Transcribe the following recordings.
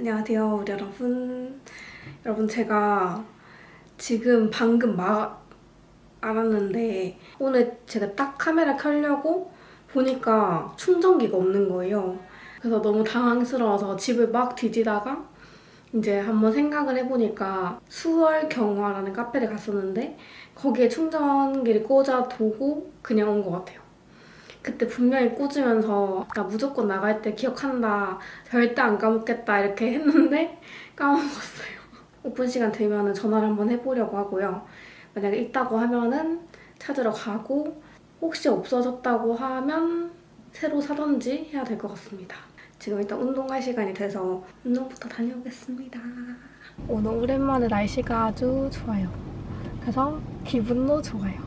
안녕하세요, 우리 여러분. 여러분, 제가 지금 방금 막 알았는데 오늘 제가 딱 카메라 켜려고 보니까 충전기가 없는 거예요. 그래서 너무 당황스러워서 집을 막 뒤지다가 이제 한번 생각을 해보니까 수월경화라는 카페를 갔었는데 거기에 충전기를 꽂아두고 그냥 온 것 같아요. 그때 분명히 꽂으면서 나 무조건 나갈 때 기억한다, 절대 안 까먹겠다 이렇게 했는데 까먹었어요. 오픈 시간 되면 전화를 한번 해보려고 하고요. 만약에 있다고 하면은 찾으러 가고 혹시 없어졌다고 하면 새로 사던지 해야 될 것 같습니다. 지금 일단 운동할 시간이 돼서 운동부터 다녀오겠습니다. 오늘 오랜만에 날씨가 아주 좋아요. 그래서 기분도 좋아요.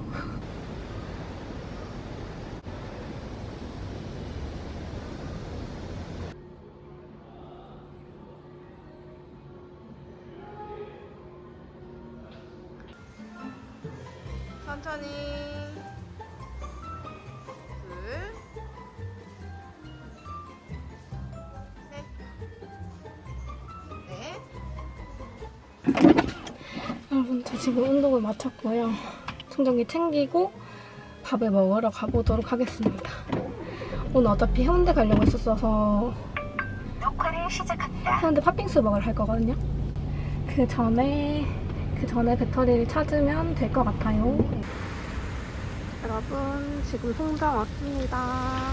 천천히. 둘, 셋, 넷. 여러분, 저 지금 운동을 마쳤고요. 충전기 챙기고 밥을 먹으러 가보도록 하겠습니다. 오늘 어차피 해운대 가려고 했었어서 녹화를 시작합니다. 해운대 팥빙수 먹으러 갈 거거든요. 그 전에 배터리를 찾으면 될 것 같아요. 여러분, 지금 송정 왔습니다.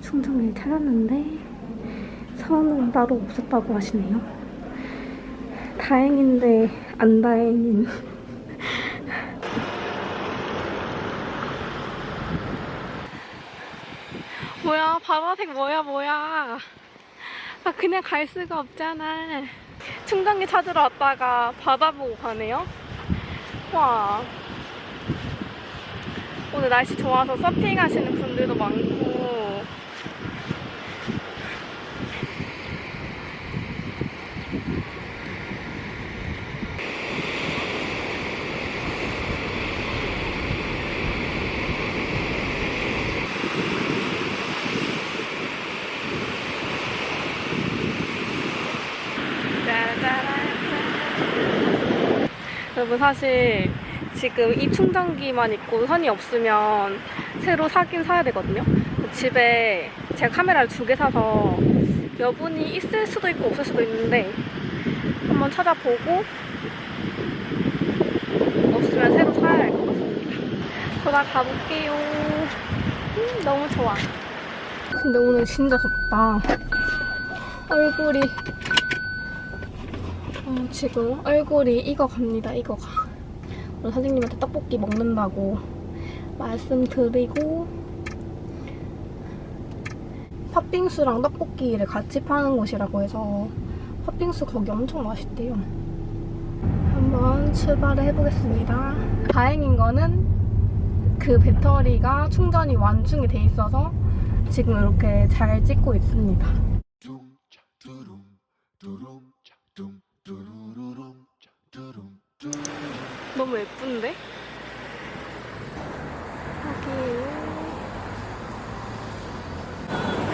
충전기를 찾았는데 선은 따로 없었다고 하시네요. 다행인데 안 다행인. 뭐야, 바다색 뭐야. 아, 그냥 갈 수가 없잖아. 충전기 찾으러 왔다가 바다 보고 가네요. 와, 오늘 날씨 좋아서 서핑 하시는 분들도 많고. 여러분, 사실 지금 이 충전기만 있고 선이 없으면 새로 사긴 사야 되거든요. 집에 제가 카메라를 2개 사서 여분이 있을 수도 있고 없을 수도 있는데 한번 찾아보고 없으면 새로 사야 할 것 같습니다. 돌아가볼게요. 너무 좋아. 근데 오늘 진짜 덥다. 얼굴이 지금 얼굴이 익어갑니다. 익어가. 오늘 선생님한테 떡볶이 먹는다고 말씀드리고, 팥빙수랑 떡볶이를 같이 파는 곳이라고 해서 팥빙수 거기 엄청 맛있대요. 한번 출발을 해보겠습니다. 다행인 거는 그 배터리가 충전이 완충이 돼 있어서 지금 이렇게 잘 찍고 있습니다. 너무 예쁜데? 여기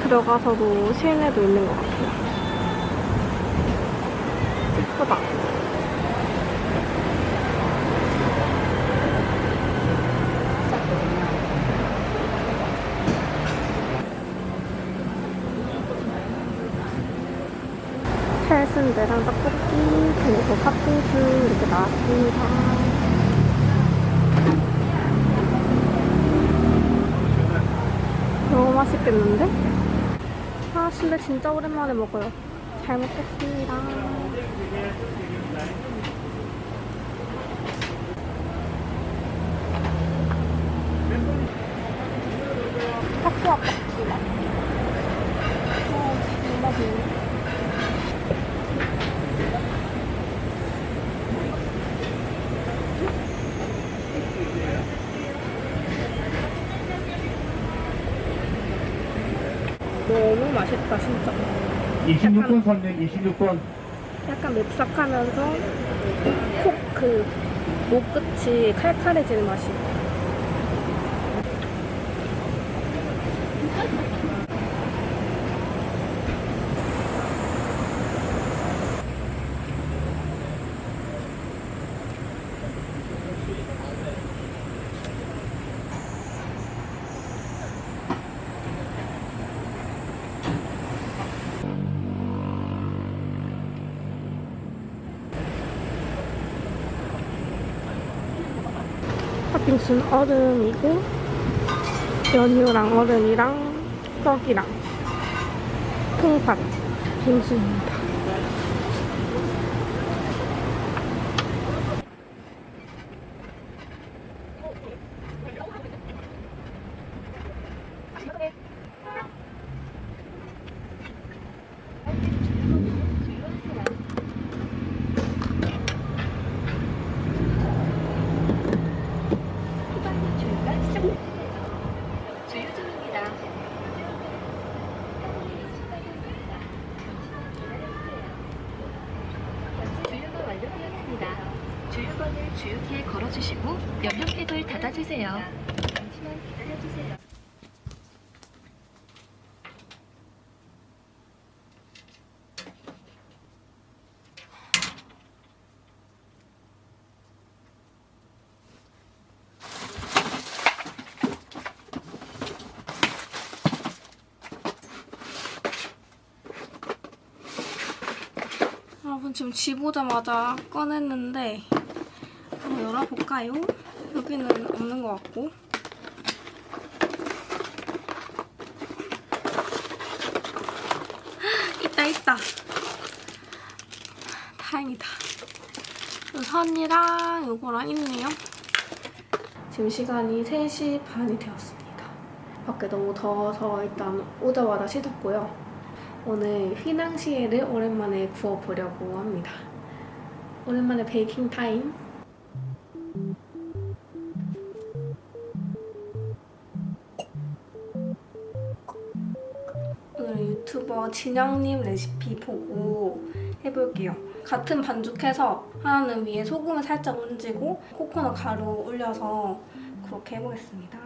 들어가서도 실내도 있는 것 같아요. 예쁘다. 찰순대랑 떡볶이, 그리고 팥빙수 이렇게 나왔습니다. 너무 맛있겠는데? 아, 근데 진짜 오랜만에 먹어요. 잘 먹겠습니다. 타코와 떡볶이 맛. 너무 맛있네. 너무 맛있다, 진짜. 26번 선택, 26번. 약간 맵싹하면서 콕 목 끝이 칼칼해지는 맛이. 무슨 얼음이고 연유랑 얼음이랑 떡이랑 통팥 빙수입니다. 주유 중입니다. 주유가 완료되었습니다. 주유건을 주유기에 걸어주시고 연료캡을 닫아주세요. 잠시만 기다려주세요. 여러분 지금 집 오자마자 꺼냈는데 한번 열어볼까요? 여기는 없는 것 같고 있다 다행이다. 선이랑 요거랑 있네요. 지금 시간이 3시 반이 되었습니다. 밖에 너무 더워서 일단 오자마자 씻었고요. 오늘 휘낭시에를 오랜만에 구워보려고 합니다. 오랜만에 베이킹 타임. 오늘 유튜버 진영님 레시피 보고 해볼게요. 같은 반죽해서 하나는 위에 소금을 살짝 얹고 코코넛 가루 올려서 그렇게 해보겠습니다.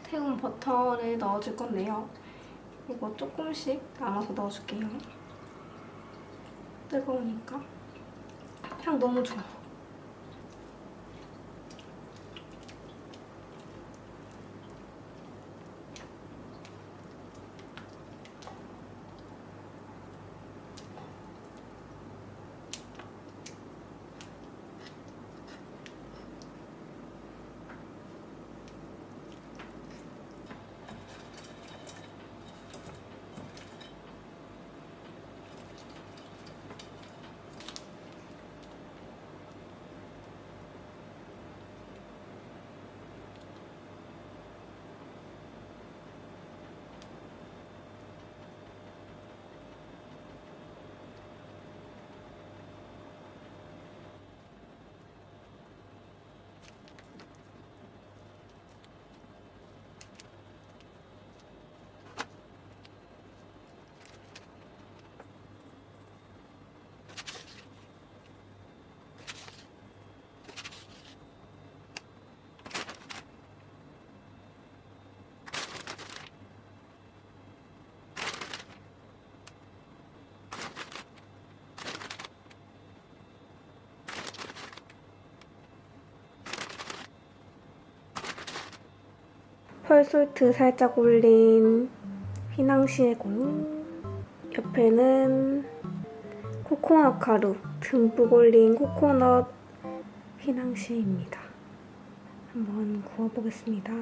태운 버터를 넣어줄 건데요. 이거 조금씩 나눠서 넣어줄게요. 뜨거우니까. 향 너무 좋아. 펄솔트 살짝 올린 휘낭시에고, 옆에는 코코넛 가루 듬뿍 올린 코코넛 휘낭시에입니다. 한번 구워보겠습니다.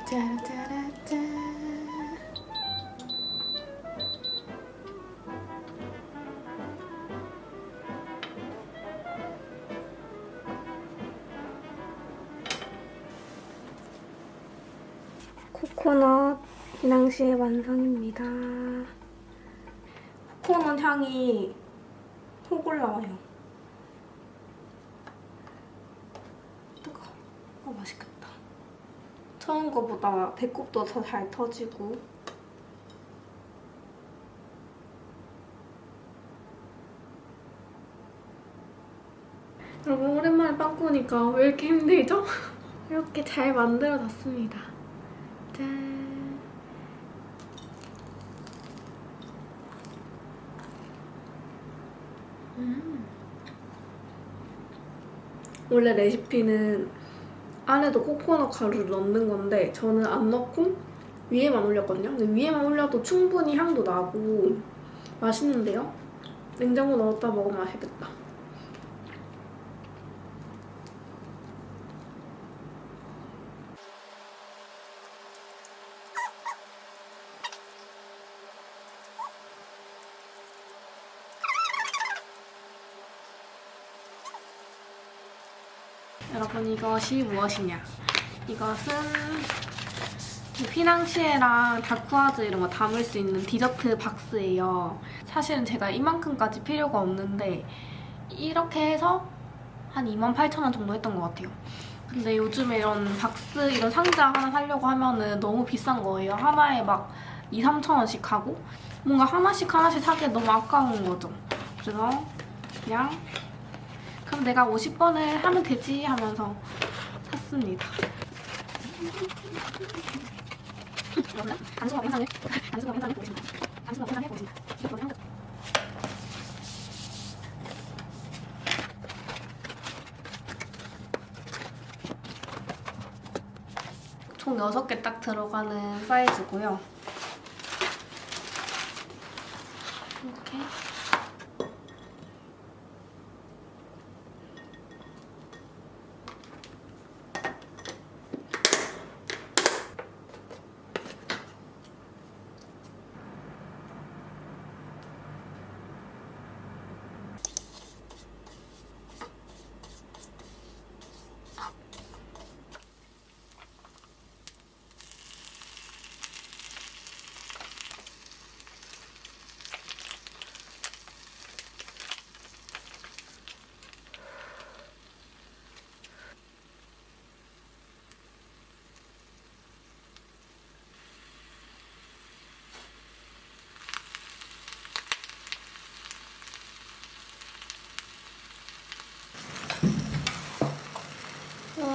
짜라짜라짜. 코코넛 휘낭시에 완성입니다. 코코넛 향이 확 올라와요. 뜨거워. 맛있겠다. 처음 거보다 배꼽도 더 잘 터지고. 여러분 오랜만에 빵 구우니까 왜 이렇게 힘들죠? 이렇게 잘 만들어졌습니다. 짠. 원래 레시피는 안에도 코코넛 가루를 넣는 건데 저는 안 넣고 위에만 올렸거든요. 근데 위에만 올려도 충분히 향도 나고 맛있는데요? 냉장고 넣었다 먹으면 맛있겠다. 여러분 이것이 무엇이냐? 이것은 휘낭시에랑 다쿠아즈 이런 거 담을 수 있는 디저트 박스예요. 사실은 제가 이만큼까지 필요가 없는데 이렇게 해서 한 28,000원 정도 했던 것 같아요. 근데 요즘에 이런 박스, 이런 상자 하나 사려고 하면은 너무 비싼 거예요. 하나에 막 2,000~3,000원씩 하고 뭔가 하나씩 사기에 너무 아까운 거죠. 그래서 그냥 그럼 내가 50번을 하면 되지 하면서 샀습니다. 단순한 영상을 보겠습니다. 단순한 영상을 보겠습니다. 총 6개 딱 들어가는 사이즈고요. 이렇게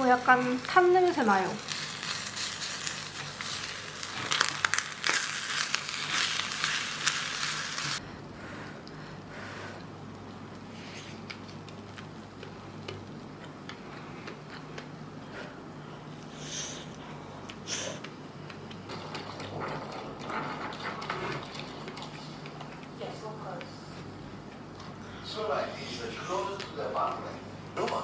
약간 탄 냄새 나요. So like these, that you go to the apartment. Roma.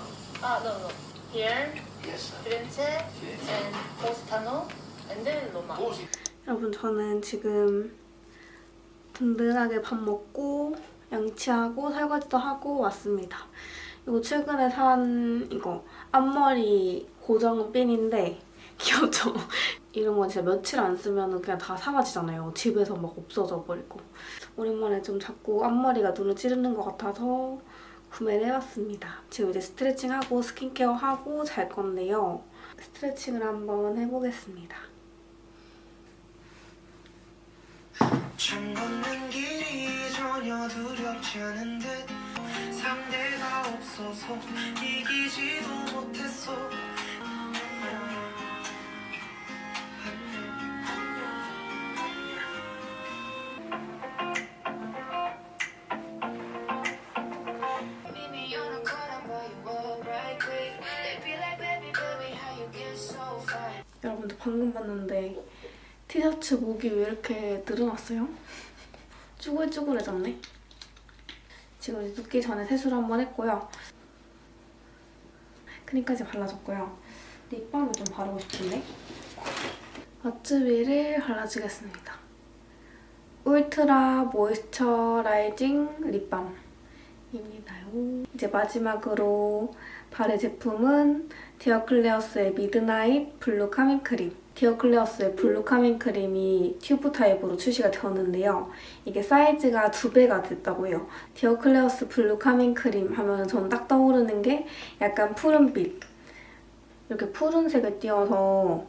No. Here, Yes. Firenze, and Positano, and then Roma. Posi. 여러분 저는 지금 든든하게 밥 먹고 양치하고 설거지도 하고 왔습니다. 이거 최근에 산 이거 앞머리 고정 핀인데 귀엽죠? 이런 건 진짜 며칠 안 쓰면 그냥 다 사라지잖아요. 집에서 막 없어져 버리고. 오랜만에 좀 자꾸 앞머리가 눈을 찌르는 것 같아서 구매를 해봤습니다. 지금 이제 스트레칭하고 스킨케어하고 잘 건데요. 스트레칭을 한번 해보겠습니다. 참 걷는 길이 전혀 두렵지 않은 듯 상대가 없어서 이기지도 못했어. 여러분들 방금 봤는데 티셔츠 목이 왜 이렇게 늘어났어요? 쭈글쭈글해졌네. 지금 이제 눕기 전에 세수를 한번 했고요. 크림까지 발라줬고요. 립밤을 좀 바르고 싶은데 마츠비를 발라주겠습니다. 울트라 모이스처라이징 립밤입니다요. 이제 마지막으로 바를 제품은 디어클레어스의 미드나잇 블루 카밍 크림. 디어클레어스의 블루 카밍 크림이 튜브 타입으로 출시가 되었는데요. 이게 사이즈가 2배가 됐다고 해요. 디어클레어스 블루 카밍 크림 하면 전 딱 떠오르는 게 약간 푸른빛. 이렇게 푸른색을 띄어서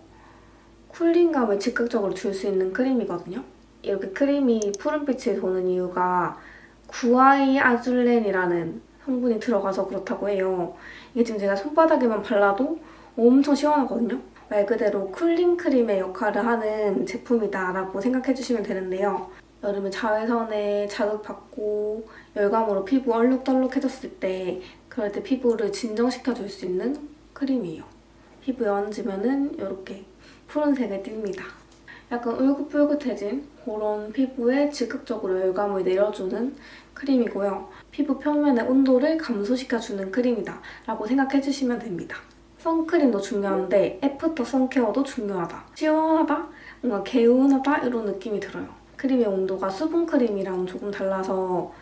쿨링감을 즉각적으로 줄 수 있는 크림이거든요. 이렇게 크림이 푸른빛을 도는 이유가 구아이 아줄렌이라는 성분이 들어가서 그렇다고 해요. 이게 지금 제가 손바닥에만 발라도 엄청 시원하거든요. 말 그대로 쿨링 크림의 역할을 하는 제품이다라고 생각해주시면 되는데요. 여름에 자외선에 자극받고 열감으로 피부 얼룩덜룩해졌을 때 그럴 때 피부를 진정시켜줄 수 있는 크림이에요. 피부에 얹으면은 이렇게 푸른색을 띱니다. 약간 울긋불긋해진 그런 피부에 즉각적으로 열감을 내려주는 크림이고요. 피부 표면의 온도를 감소시켜주는 크림이다 라고 생각해주시면 됩니다. 선크림도 중요한데 애프터 선케어도 중요하다. 시원하다? 뭔가 개운하다? 이런 느낌이 들어요. 크림의 온도가 수분크림이랑 조금 달라서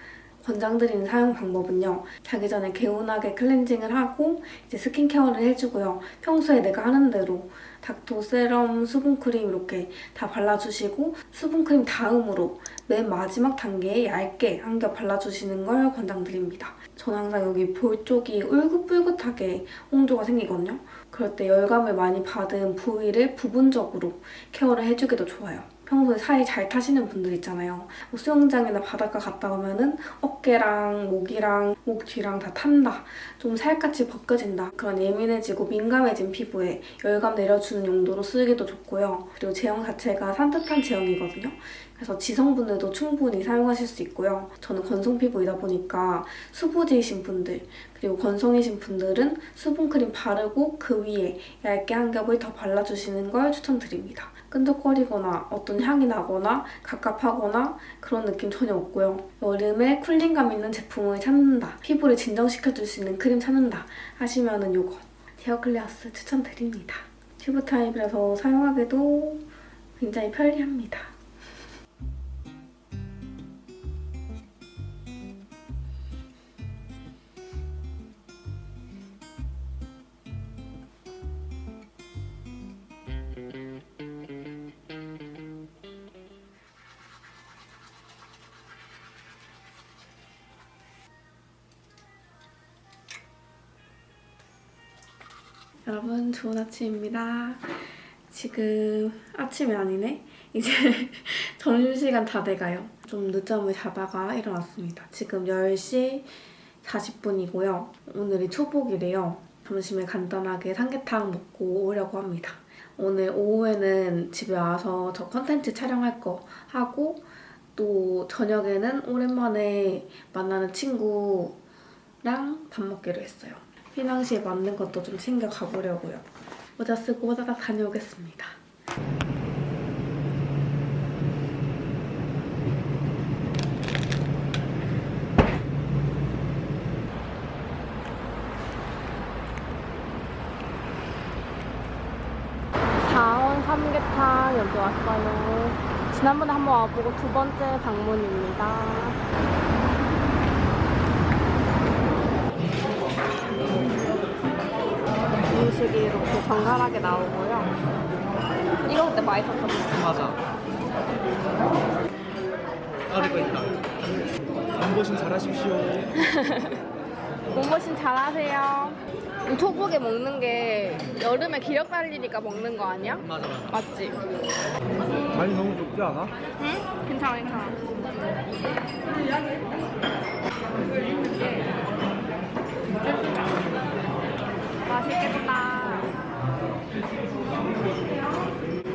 권장드리는 사용 방법은요. 자기 전에 개운하게 클렌징을 하고 이제 스킨케어를 해주고요. 평소에 내가 하는 대로 닥터 세럼, 수분크림 이렇게 다 발라주시고 수분크림 다음으로 맨 마지막 단계에 얇게 한 겹 발라주시는 걸 권장드립니다. 저는 항상 여기 볼 쪽이 울긋불긋하게 홍조가 생기거든요. 그럴 때 열감을 많이 받은 부위를 부분적으로 케어를 해주기도 좋아요. 평소에 살 잘 타시는 분들 있잖아요. 뭐 수영장이나 바닷가 갔다 오면은 어깨랑 목이랑 목 뒤랑 다 탄다. 좀 살갗이 벗겨진다. 그런 예민해지고 민감해진 피부에 열감 내려주는 용도로 쓰기도 좋고요. 그리고 제형 자체가 산뜻한 제형이거든요. 그래서 지성분들도 충분히 사용하실 수 있고요. 저는 건성 피부이다 보니까 수부지이신 분들 그리고 건성이신 분들은 수분크림 바르고 그 위에 얇게 한 겹을 더 발라주시는 걸 추천드립니다. 끈적거리거나 어떤 향이 나거나 갑갑하거나 그런 느낌 전혀 없고요. 여름에 쿨링감 있는 제품을 찾는다, 피부를 진정시켜줄 수 있는 크림 찾는다 하시면은 요거 디어클레어스 추천드립니다. 튜브 타입이라서 사용하기도 굉장히 편리합니다. 여러분 좋은 아침입니다. 지금 아침이 아니네? 이제 점심시간 다 돼가요. 좀 늦잠을 자다가 일어났습니다. 지금 10시 40분이고요. 오늘이 초복이래요. 점심에 간단하게 삼계탕 먹고 오려고 합니다. 오늘 오후에는 집에 와서 저 컨텐츠 촬영할 거 하고 또 저녁에는 오랜만에 만나는 친구랑 밥 먹기로 했어요. 휘낭시에 맞는 것도 좀 챙겨 가보려고요. 모자 쓰고 호다닥 다녀오겠습니다. 사원 삼계탕 여기 왔어요. 지난번에 한번 와보고 두 번째 방문입니다. 음식이 이렇게 정갈하게 나오고요. 이거 그때 맛있었었는데. 맞아. 아래거 있다. 안보신 잘하십시오. 몸보신 잘하세요. 초복에 먹는 게 여름에 기력 달리니까 먹는 거 아니야? 맞아. 맞지? 많이 너무 좁지 않아? 응? 괜찮아, 괜찮아. 맛있겠다.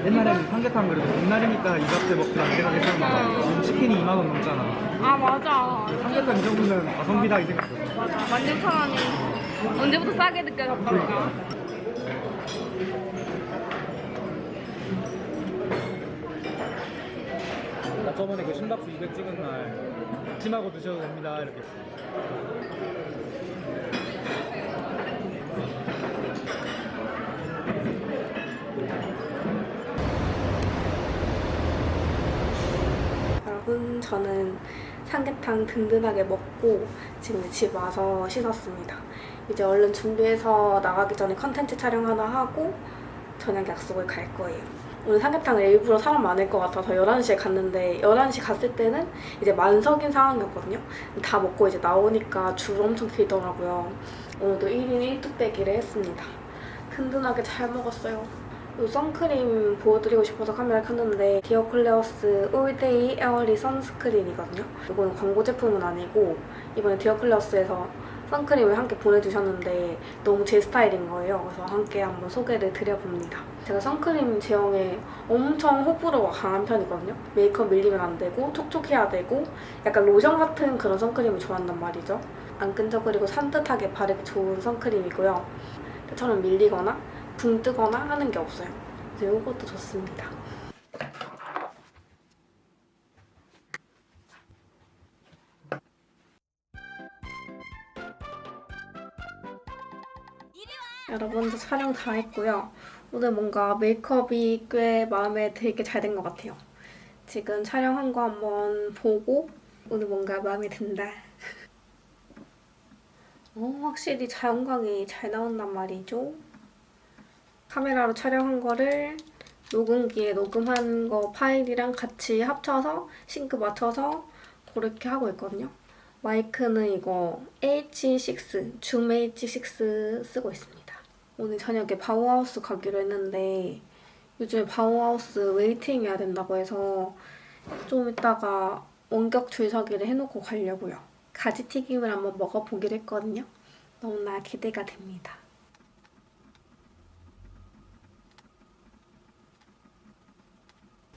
옛날에는 삼계탕 그래도 옛날이니까 이 값에 먹기로 안 생각했잖아. 지금 치킨이 2만 원 넘잖아. 아, 맞아. 삼계탕 이 정도면 가성비다 이 생각. 맞아. 16,000원이 언제부터 싸게 느껴졌던가. 나 저번에 그 신박수 200 찍은 날 심하고 드셔도 됩니다 이렇게 했어. 저는 삼계탕 든든하게 먹고 지금 집 와서 씻었습니다. 이제 얼른 준비해서 나가기 전에 컨텐츠 촬영 하나 하고 저녁 약속을 갈 거예요. 오늘 삼계탕을 일부러 사람 많을 것 같아서 11시에 갔는데 11시 갔을 때는 이제 만석인 상황이었거든요. 다 먹고 이제 나오니까 줄 엄청 길더라고요. 오늘도 1인 1뚝배기를 했습니다. 든든하게 잘 먹었어요. 이 선크림 보여드리고 싶어서 카메라 켰는데 디어 클레어스 올데이 에어리 선스크린이거든요. 이거는 광고 제품은 아니고 이번에 디어 클레어스에서 선크림을 함께 보내주셨는데 너무 제 스타일인 거예요. 그래서 함께 한번 소개를 드려봅니다. 제가 선크림 제형에 엄청 호불호가 강한 편이거든요. 메이크업 밀리면 안 되고 촉촉해야 되고 약간 로션 같은 그런 선크림을 좋아한단 말이죠. 안 끈적거리고 산뜻하게 바르기 좋은 선크림이고요. 저는 밀리거나 붕 뜨거나 하는 게 없어요. 그래서 이것도 좋습니다. 여러분, 저 촬영 다 했고요. 오늘 뭔가 메이크업이 꽤 마음에 들게 잘 된 것 같아요. 지금 촬영한 거 한번 보고 오늘 뭔가 마음에 든다. 확실히 자연광이 잘 나온단 말이죠. 카메라로 촬영한 거를 녹음기에 녹음한 거 파일이랑 같이 합쳐서 싱크 맞춰서 그렇게 하고 있거든요. 마이크는 이거 H6, 줌 H6 쓰고 있습니다. 오늘 저녁에 바우하우스 가기로 했는데 요즘에 바우하우스 웨이팅 해야 된다고 해서 좀 이따가 원격 줄서기를 해놓고 가려고요. 가지튀김을 한번 먹어보기로 했거든요. 너무나 기대가 됩니다.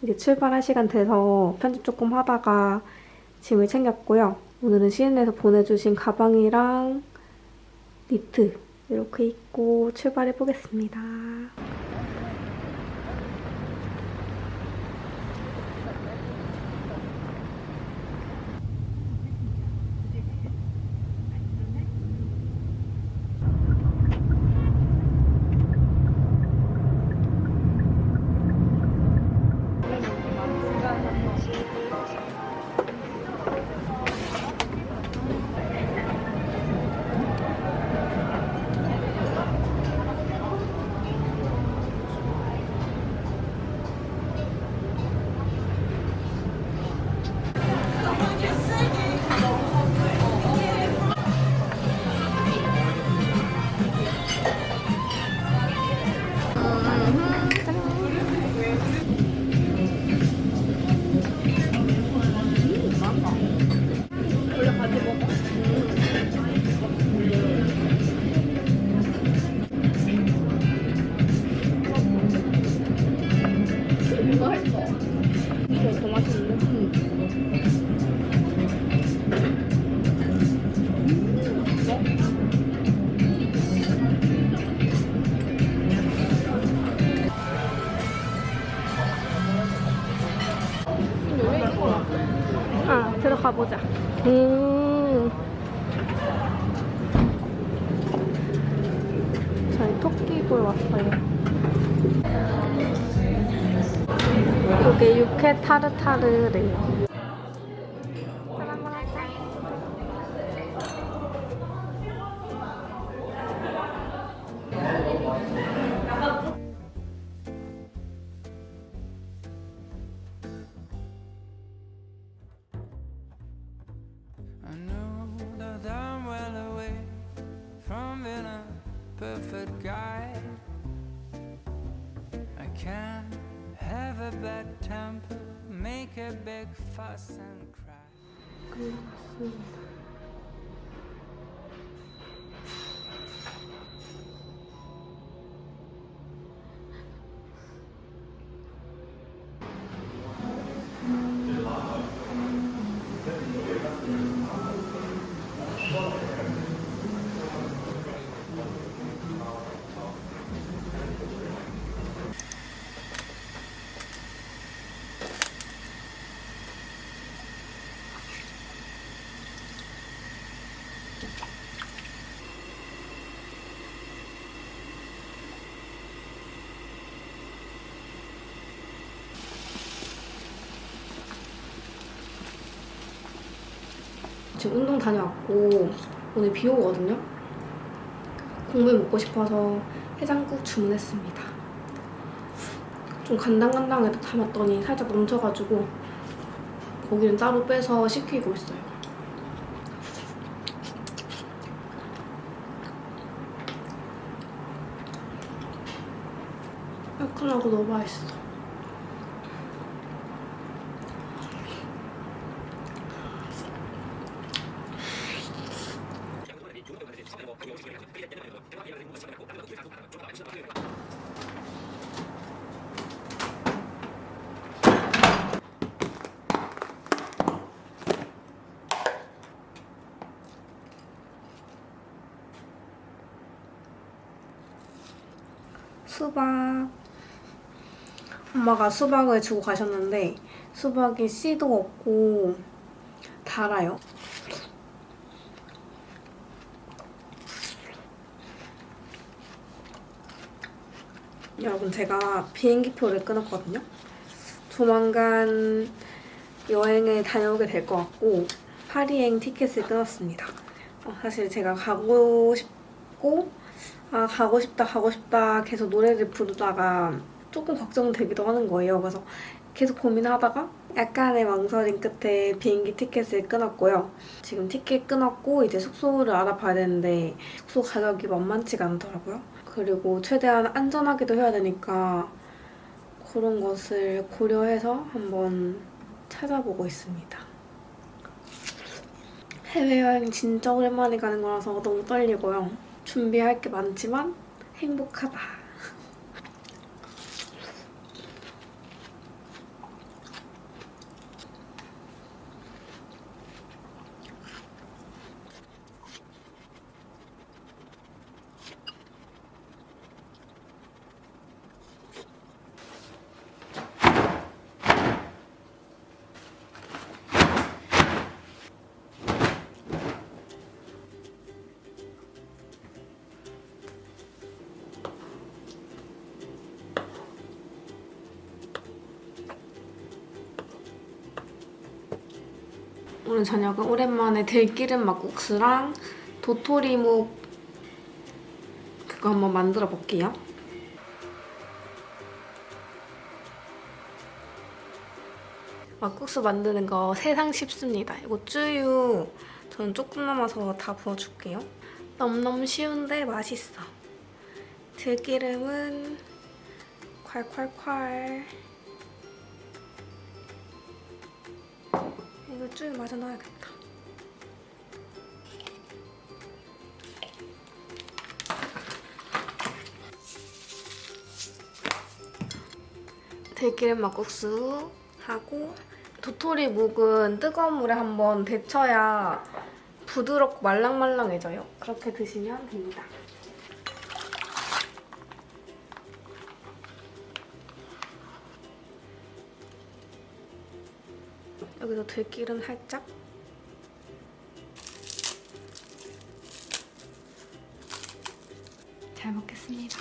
이제 출발할 시간 돼서 편집 조금 하다가 짐을 챙겼고요. 오늘은 시은에서 보내주신 가방이랑 니트 이렇게 입고 출발해보겠습니다. 이거 더 맛있는데? 들어가 보자. 저희 토끼 보러 왔어요. 이게 육회 타르타르래요. I know that I'm well away from being a perfect guy. I can't have a bad temper, make a big fuss and cry. 끝났습니다. 지금 운동 다녀왔고 오늘 비 오거든요. 국물 먹고 싶어서 해장국 주문했습니다. 좀 간당간당해도 담았더니 살짝 넘쳐가지고 고기는 따로 빼서 식히고 있어요. 매콤하고 너무 맛있어. 수박. 엄마가 수박을 주고 가셨는데 수박이 씨도 없고 달아요. 여러분, 제가 비행기표를 끊었거든요. 조만간 여행을 다녀오게 될 것 같고 파리행 티켓을 끊었습니다. 사실 제가 가고 싶고 가고 싶다 계속 노래를 부르다가 조금 걱정되기도 하는 거예요. 그래서 계속 고민하다가 약간의 망설임 끝에 비행기 티켓을 끊었고요. 지금 티켓 끊었고 이제 숙소를 알아봐야 되는데 숙소 가격이 만만치가 않더라고요. 그리고 최대한 안전하게도 해야 되니까 그런 것을 고려해서 한번 찾아보고 있습니다. 해외여행 진짜 오랜만에 가는 거라서 너무 떨리고요. 준비할 게 많지만 행복하다. 오늘 저녁은 오랜만에 들기름 막국수랑 도토리묵 그거 한번 만들어 볼게요. 막국수 만드는 거 세상 쉽습니다. 이거 쯔유 저는 조금 남아서 다 부어줄게요. 너무너무 쉬운데 맛있어. 들기름은 콸콸콸. 이거 쭉 마저 넣어야겠다. 들기름 막국수 하고 도토리 묵은 뜨거운 물에 한번 데쳐야 부드럽고 말랑말랑해져요. 그렇게 드시면 됩니다. 여기서 들기름 살짝. 잘 먹겠습니다.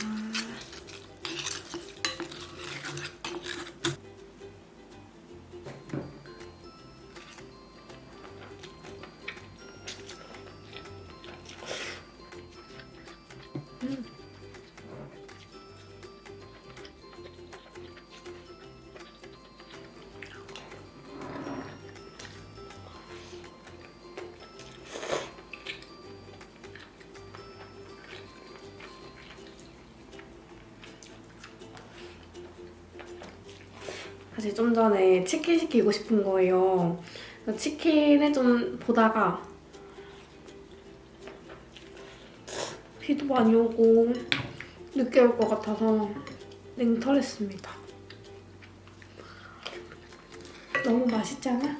사실 좀 전에 치킨 시키고 싶은 거예요. 치킨을 좀 보다가 비도 많이 오고 늦게 올 것 같아서 냉털했습니다. 너무 맛있지 않아?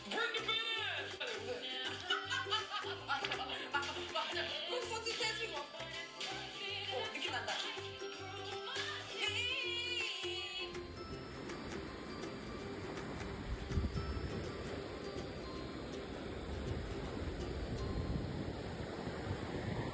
Bring the